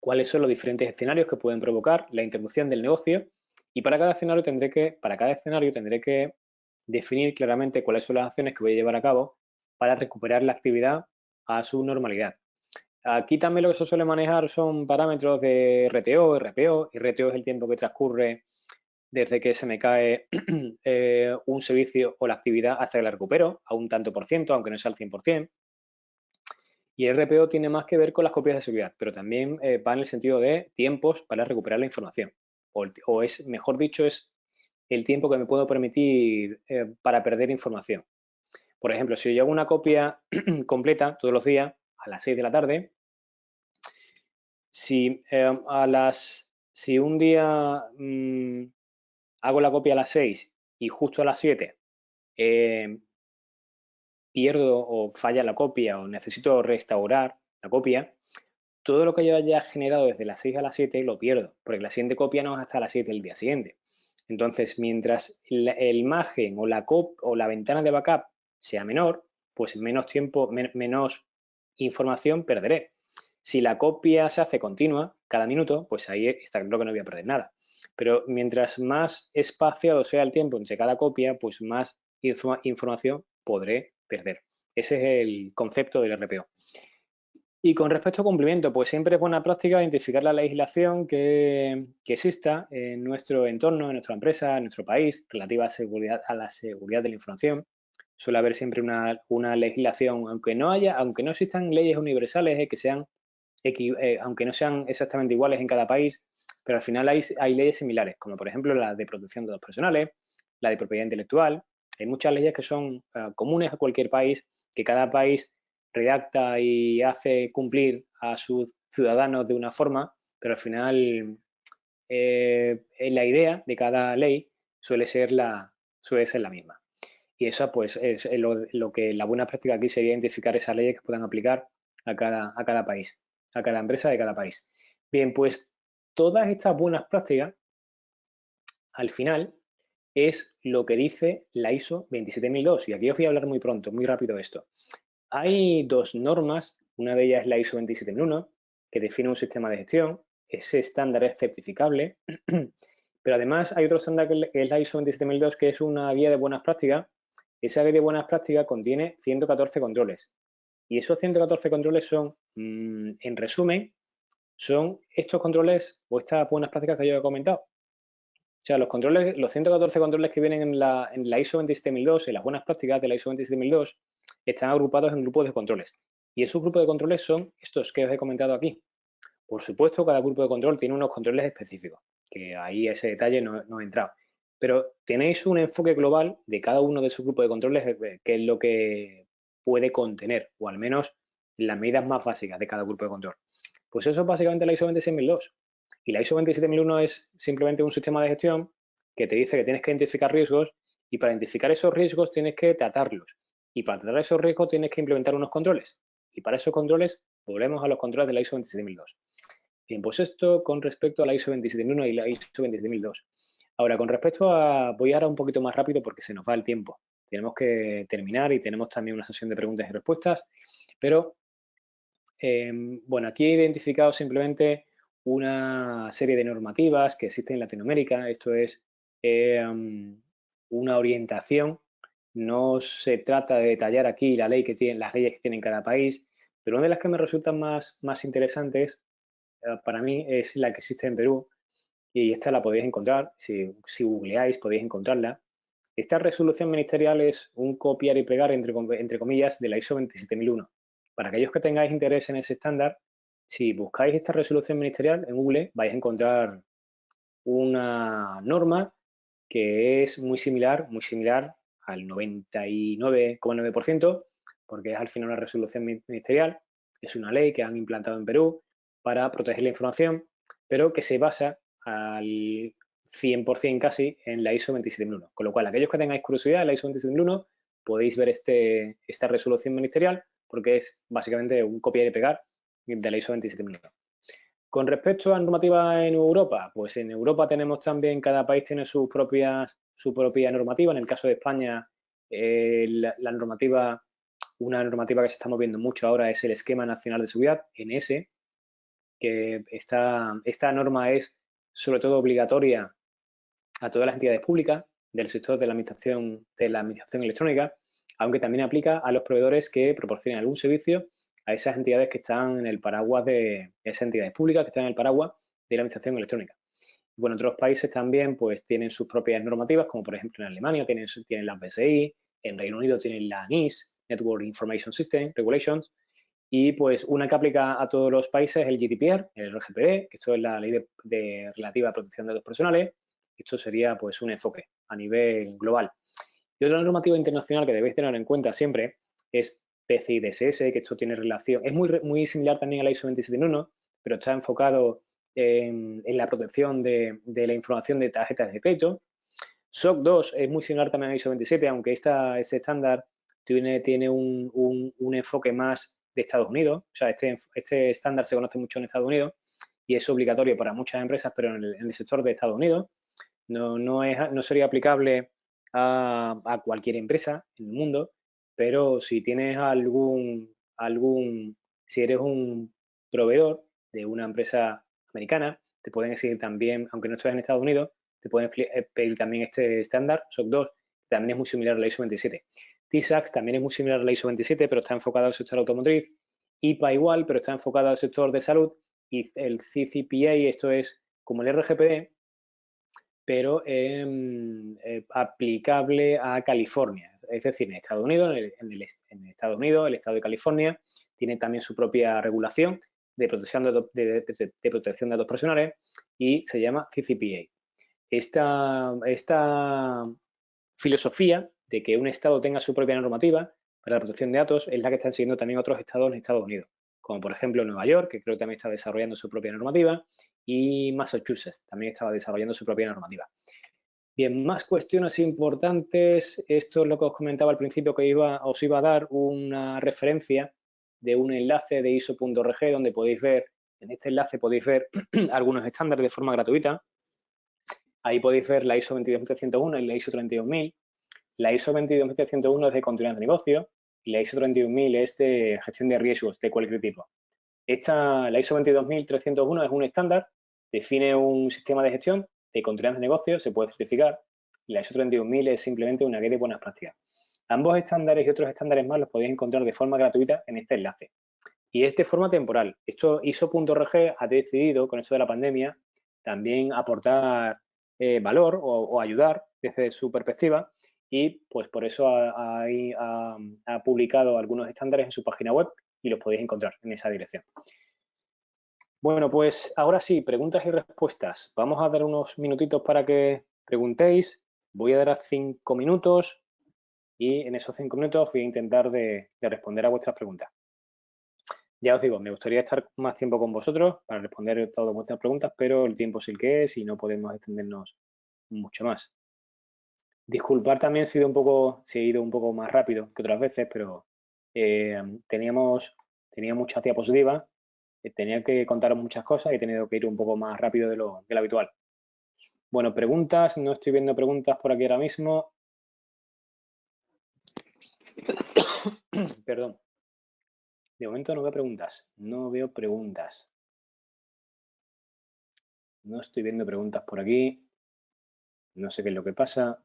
cuáles son los diferentes escenarios que pueden provocar la interrupción del negocio y para cada escenario tendré que definir claramente cuáles son las acciones que voy a llevar a cabo para recuperar la actividad a su normalidad. Aquí también lo que se suele manejar son parámetros de RTO, RPO. RTO es el tiempo que transcurre desde que se me cae un servicio o la actividad hasta que la recupero a un tanto por ciento, aunque no sea al 100%. Y el RPO tiene más que ver con las copias de seguridad, pero también va en el sentido de tiempos para recuperar la información. O es, mejor dicho, es el tiempo que me puedo permitir para perder información. Por ejemplo, si yo hago una copia completa todos los días a las 6 de la tarde, si un día hago la copia a las 6 y justo a las 7 pierdo o falla la copia o necesito restaurar la copia, todo lo que yo haya generado desde las 6 a las 7 lo pierdo, porque la siguiente copia no es hasta las 7 del día siguiente. Entonces, mientras el margen o la ventana de backup sea menor, pues menos tiempo, menos información perderé. Si la copia se hace continua, cada minuto, pues ahí está claro que no voy a perder nada. Pero mientras más espaciado sea el tiempo entre cada copia, pues más información podré perder. Ese es el concepto del RPO. Y con respecto a cumplimiento, pues siempre es buena práctica identificar la legislación que exista en nuestro entorno, en nuestra empresa, en nuestro país, relativa a la seguridad de la información. Suele haber siempre una legislación, aunque no existan leyes universales que sean, aunque no sean exactamente iguales en cada país, pero al final hay leyes similares, como por ejemplo la de protección de datos personales, la de propiedad intelectual. Hay muchas leyes que son comunes a cualquier país, que cada país redacta y hace cumplir a sus ciudadanos de una forma, pero al final la idea de cada ley suele ser la misma. Y eso pues es lo que la buena práctica aquí sería identificar esas leyes que puedan aplicar a cada país, a cada empresa de cada país. Bien, pues todas estas buenas prácticas al final es lo que dice la ISO 27002 y aquí os voy a hablar muy pronto, muy rápido de esto. Hay dos normas, una de ellas es la ISO 27001, que define un sistema de gestión. Ese estándar es certificable, pero además hay otro estándar que es la ISO 27002, que es una guía de buenas prácticas. Esa guía de buenas prácticas contiene 114 controles. Y esos 114 controles son, en resumen, son estos controles o estas buenas prácticas que yo he comentado. O sea, los 114 controles que vienen en la ISO 27002, en las buenas prácticas de la ISO 27002, están agrupados en grupos de controles. Y esos grupos de controles son estos que os he comentado aquí. Por supuesto, cada grupo de control tiene unos controles específicos, que ahí ese detalle no he entrado. Pero tenéis un enfoque global de cada uno de esos grupos de controles, que es lo que puede contener, o al menos las medidas más básicas de cada grupo de control. Pues eso es básicamente la ISO 26002. Y la ISO 27001 es simplemente un sistema de gestión que te dice que tienes que identificar riesgos y para identificar esos riesgos tienes que tratarlos. Y para tratar esos riesgos tienes que implementar unos controles. Y para esos controles volvemos a los controles de la ISO 27002. Bien, pues esto con respecto a la ISO 27001 y la ISO 27002. Ahora, con respecto a... Voy ahora un poquito más rápido porque se nos va el tiempo. Tenemos que terminar y tenemos también una sesión de preguntas y respuestas, pero bueno, aquí he identificado simplemente una serie de normativas que existen en Latinoamérica. Esto es una orientación. No se trata de detallar aquí la ley que tienen, las leyes que tiene cada país, pero una de las que me resultan más interesantes para mí es la que existe en Perú, y esta la podéis encontrar, si googleáis podéis encontrarla. Esta resolución ministerial es un copiar y pegar, entre comillas, de la ISO 27001. Para aquellos que tengáis interés en ese estándar, si buscáis esta resolución ministerial en Google, vais a encontrar una norma que es muy similar al 99,9%, porque es al final una resolución ministerial, es una ley que han implantado en Perú para proteger la información, pero que se basa al 100% casi en la ISO 27001. Con lo cual, aquellos que tengáis curiosidad en la ISO 27001, podéis ver esta resolución ministerial, porque es básicamente un copiar y pegar de la ISO 27001. Con respecto a normativa en Europa, pues en Europa tenemos también, cada país tiene su propia normativa. En el caso de España, la normativa, una normativa que se está moviendo mucho ahora es el Esquema Nacional de Seguridad, NS, que esta norma es sobre todo obligatoria a todas las entidades públicas del sector de la administración electrónica, aunque también aplica a los proveedores que proporcionan algún servicio a esas entidades que están en el paraguas de esas entidades públicas que están en el paraguas de la administración electrónica. Bueno, otros países también pues tienen sus propias normativas, como por ejemplo en Alemania tienen las BSI, en Reino Unido tienen la NIS, Network Information System Regulations, y pues una que aplica a todos los países es el GDPR, el RGPD, que esto es la ley relativa a protección de datos personales. Esto sería pues un enfoque a nivel global. Y otra normativa internacional que debéis tener en cuenta siempre es PCI DSS, que esto tiene relación, es muy similar también a la ISO 27001, pero está enfocado en la protección de la información de tarjetas de crédito. SOC 2 es muy similar también a ISO 27, aunque este estándar tiene un enfoque más de Estados Unidos. O sea, este estándar se conoce mucho en Estados Unidos y es obligatorio para muchas empresas, pero en el sector de Estados Unidos. No sería aplicable a cualquier empresa en el mundo, pero si tienes si eres un proveedor de una empresa americana, te pueden exigir también, aunque no estés en Estados Unidos, te pueden pedir también este estándar, SOC 2, que también es muy similar a la ISO 27. TISAX también es muy similar a la ISO 27, pero está enfocado al sector automotriz. IPA igual, pero está enfocado al sector de salud. Y el CCPA, esto es como el RGPD, pero aplicable a California. Es decir, en Estados Unidos, en Estados Unidos, el estado de California tiene también su propia regulación de protección de protección de datos personales y se llama CCPA. Esta filosofía de que un estado tenga su propia normativa para la protección de datos es la que están siguiendo también otros estados en Estados Unidos, como por ejemplo Nueva York, que creo que también está desarrollando su propia normativa, y Massachusetts también estaba desarrollando su propia normativa. Bien, más cuestiones importantes. Esto es lo que os comentaba al principio, que os iba a dar una referencia de un enlace de iso.org donde podéis ver, en este enlace podéis ver algunos estándares de forma gratuita. Ahí podéis ver la ISO 22301 y la ISO 32000. La ISO 22301 es de continuidad de negocio y la ISO 31000 es de gestión de riesgos de cualquier tipo. La ISO 22301 es un estándar, define un sistema de gestión de continuidad de negocio, se puede certificar, y la ISO 31000 es simplemente una guía de buenas prácticas. Ambos estándares y otros estándares más los podéis encontrar de forma gratuita en este enlace. Y es de forma temporal. Esto ISO.org ha decidido, con esto de la pandemia, también aportar valor o ayudar desde su perspectiva, y pues por eso ha publicado algunos estándares en su página web y los podéis encontrar en esa dirección. Bueno, pues ahora sí, preguntas y respuestas. Vamos a dar unos minutitos para que preguntéis. Voy a dar 5 minutos y en esos 5 minutos voy a intentar de responder a vuestras preguntas. Ya os digo, me gustaría estar más tiempo con vosotros para responder todas vuestras preguntas, pero el tiempo es el que es y no podemos extendernos mucho más. Disculpar también si he ido un poco más rápido que otras veces, pero tenía muchas diapositivas, tenía que contaros muchas cosas y he tenido que ir un poco más rápido de lo habitual. Bueno, preguntas, no estoy viendo preguntas por aquí ahora mismo. Perdón. De momento no veo preguntas. No veo preguntas. No estoy viendo preguntas por aquí. No sé qué es lo que pasa.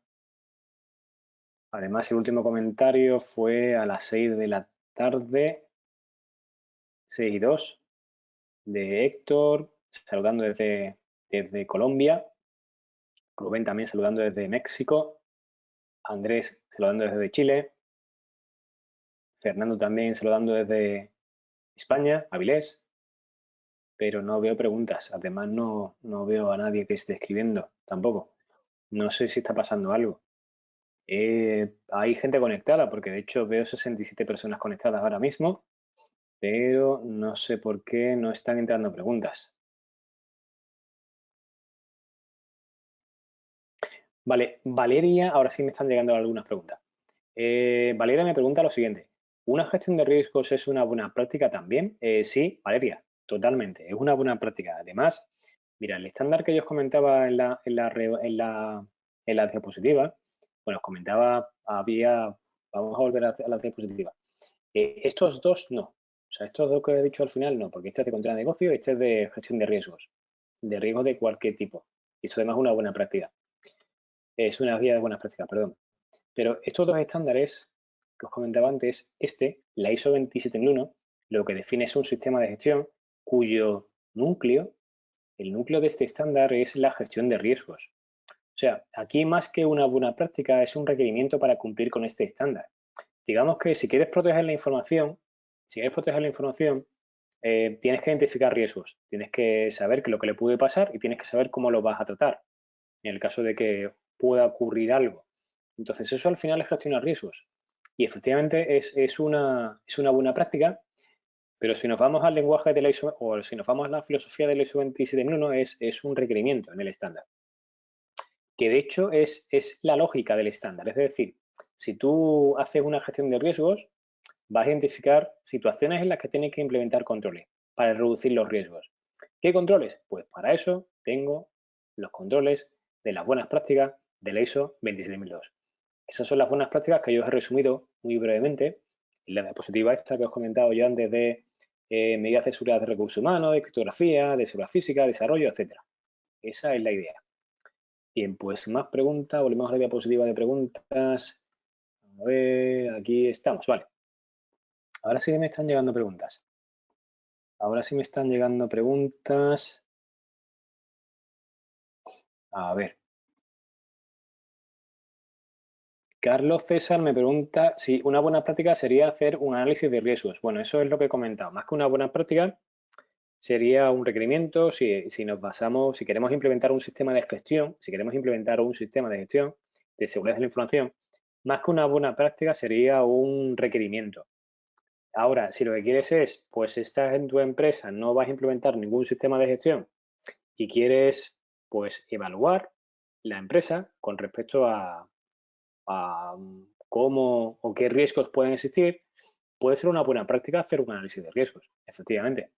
Además, el último comentario fue a las 6 de la tarde. 6:02. De Héctor, saludando desde Colombia. Rubén también saludando desde México. Andrés saludando desde Chile. Fernando también saludando desde España, Avilés. Pero no veo preguntas. Además, no veo a nadie que esté escribiendo tampoco. No sé si está pasando algo. Hay gente conectada, porque de hecho veo 67 personas conectadas ahora mismo, pero no sé por qué no están entrando preguntas. Vale, Valeria, ahora sí me están llegando algunas preguntas. Valeria me pregunta lo siguiente. ¿Una gestión de riesgos es una buena práctica también? Sí, Valeria, totalmente, es una buena práctica. Además, mira, el estándar que yo os comentaba en la diapositiva, bueno, os comentaba, vamos a volver a la diapositiva. Estos dos no, o sea, estos dos que he dicho al final no, porque este es de control de negocio y este es de gestión de riesgos de cualquier tipo. Y eso además es una buena práctica. Es una guía de buenas prácticas, perdón. Pero estos dos estándares que os comentaba antes, la ISO 27001, lo que define es un sistema de gestión cuyo núcleo, el núcleo de este estándar es la gestión de riesgos. O sea, aquí más que una buena práctica es un requerimiento para cumplir con este estándar. Digamos que si quieres proteger la información, tienes que identificar riesgos, tienes que saber lo que le puede pasar y tienes que saber cómo lo vas a tratar en el caso de que pueda ocurrir algo. Entonces, eso al final es gestionar riesgos. Y efectivamente es una buena práctica, pero si nos vamos al lenguaje de la ISO, o si nos vamos a la filosofía de la ISO 27001, es un requerimiento en el estándar. Que de hecho es la lógica del estándar. Es decir, si tú haces una gestión de riesgos, vas a identificar situaciones en las que tienes que implementar controles para reducir los riesgos. ¿Qué controles? Pues para eso tengo los controles de las buenas prácticas de la ISO 27002. Esas son las buenas prácticas que yo os he resumido muy brevemente en la diapositiva esta que os he comentado yo antes de medidas de seguridad de recursos humanos, de criptografía, de seguridad física, desarrollo, etcétera. Esa es la idea. Bien, pues más preguntas, volvemos a la diapositiva de preguntas. A ver, aquí estamos, vale. Ahora sí que me están llegando preguntas. A ver. Carlos César me pregunta si una buena práctica sería hacer un análisis de riesgos. Bueno, eso es lo que he comentado. Más que una buena práctica, sería un requerimiento si nos basamos, si queremos implementar un sistema de gestión, si queremos implementar un sistema de gestión de seguridad de la información, más que una buena práctica sería un requerimiento. Ahora, si lo que quieres es, pues estás en tu empresa, no vas a implementar ningún sistema de gestión y quieres, pues, evaluar la empresa con respecto a cómo o qué riesgos pueden existir, puede ser una buena práctica hacer un análisis de riesgos, efectivamente.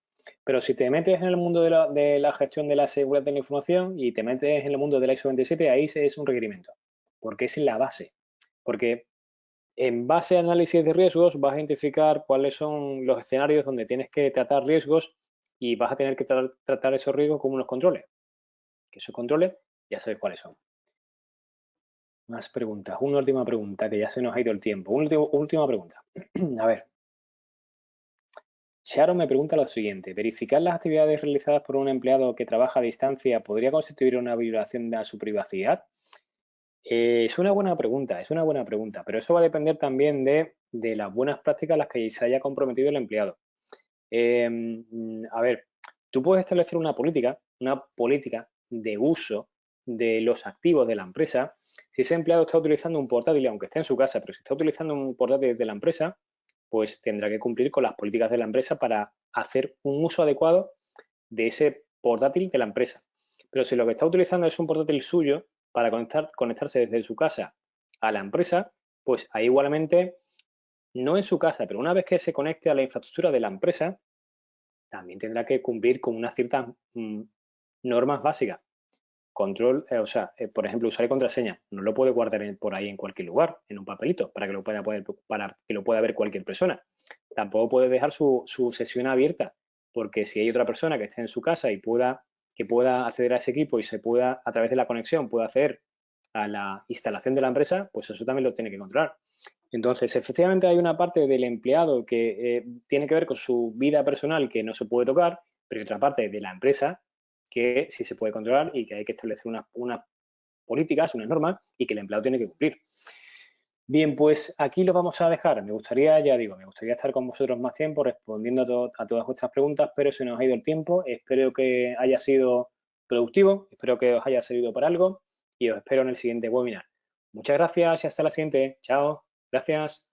Pero si te metes en el mundo de la gestión de la seguridad de la información y te metes en el mundo de la ISO 27, ahí es un requerimiento, porque es la base. Porque en base a análisis de riesgos vas a identificar cuáles son los escenarios donde tienes que tratar riesgos y vas a tener que tratar esos riesgos como unos controles. Que esos controles ya sabes cuáles son. Más preguntas. Una última pregunta, que ya se nos ha ido el tiempo. Última pregunta. A ver. Sharon me pregunta lo siguiente. ¿Verificar las actividades realizadas por un empleado que trabaja a distancia podría constituir una violación de su privacidad? Es una buena pregunta, pero eso va a depender también de las buenas prácticas a las que se haya comprometido el empleado. A ver, tú puedes establecer una política de uso de los activos de la empresa. Si ese empleado está utilizando un portátil, aunque esté en su casa, pero si está utilizando un portátil de la empresa, pues tendrá que cumplir con las políticas de la empresa para hacer un uso adecuado de ese portátil de la empresa. Pero si lo que está utilizando es un portátil suyo para conectarse desde su casa a la empresa, pues ahí igualmente, no en su casa, pero una vez que se conecte a la infraestructura de la empresa, también tendrá que cumplir con unas ciertas normas básicas, control, por ejemplo, usuario y contraseña, no lo puede guardar por ahí en cualquier lugar, en un papelito, para que lo pueda ver cualquier persona. Tampoco puede dejar su sesión abierta, porque si hay otra persona que esté en su casa y que pueda acceder a ese equipo y se pueda, a través de la conexión, pueda acceder a la instalación de la empresa, pues eso también lo tiene que controlar. Entonces, efectivamente hay una parte del empleado que tiene que ver con su vida personal que no se puede tocar, pero hay otra parte de la empresa que sí se puede controlar y que hay que establecer unas políticas, unas normas y que el empleado tiene que cumplir. Bien, pues aquí lo vamos a dejar. Me gustaría, ya digo, me gustaría estar con vosotros más tiempo respondiendo a todas vuestras preguntas, pero se nos ha ido el tiempo. Espero que haya sido productivo, espero que os haya servido para algo y os espero en el siguiente webinar. Muchas gracias y hasta la siguiente. Chao. Gracias.